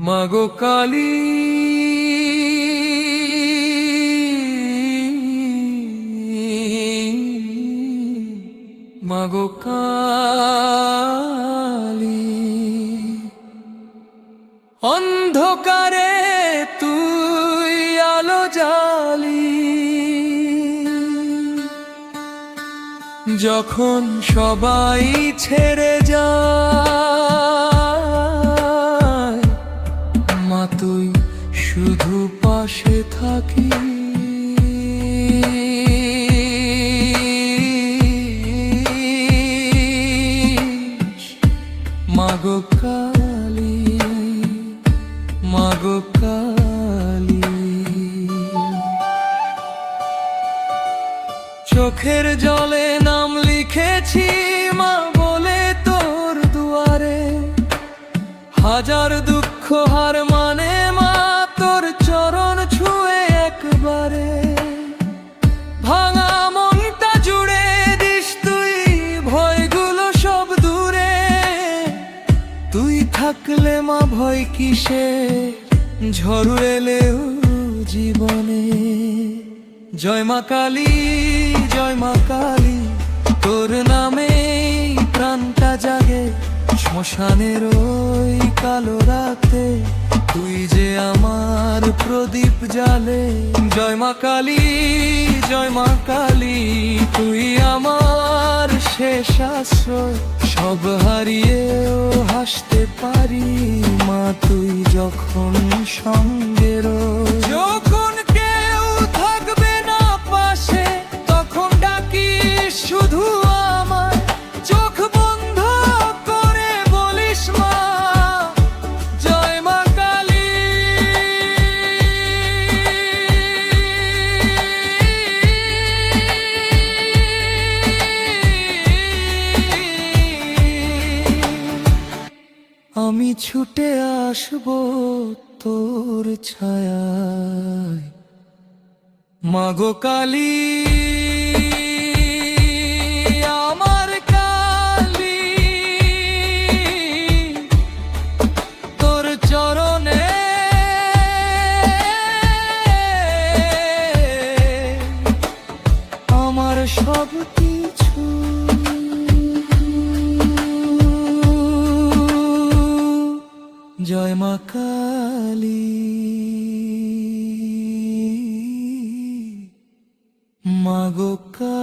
মাগো কালী, মাগো কালী, অন্ধকারে তুই আলো জ্বালি, যখন সবাই ছেড়ে যায়, মা তুই শুধু পাশে থাকি। মাগো কালী, মাগো কালী, চোখের জলে নাম লিখেছি মা বলে তোর দুয়ারে, হাজার দুঃখ হার মানে মা তোর চরণ ছুঁয়ে একবারে, ভাঙা মনটা জুড়ে দিস তুই ভয়গুলো সব দূরে, তুই থাকলে মা ভয় কিসে, ঝড় এলেও জীবনে। জয় মা কালী, জয় মা কালী, তোর নামে প্রাণটা জাগে, শ্মশানের ওই কালো রাতে তুই যে আমার প্রদীপ জ্বালে। জয় মা কালী, জয় মা কালী, তুই আমার শেষ আশ্রয়, সব হারিয়েও হাসতে পারি মা তুই যখন সঙ্গে রই। যখন কেউ থাকবে না পাশে তখন ডাকিস শুধু আমায়, চোখ বন্ধ করে বলিস মা জয় মা কালী। আমি ছুটে আসবো তোর ছায়ায়, মাগো কালী, আমার কালী, তোর চরণে আমার সব কিছু। জয় মা কালী, মাগো কালী।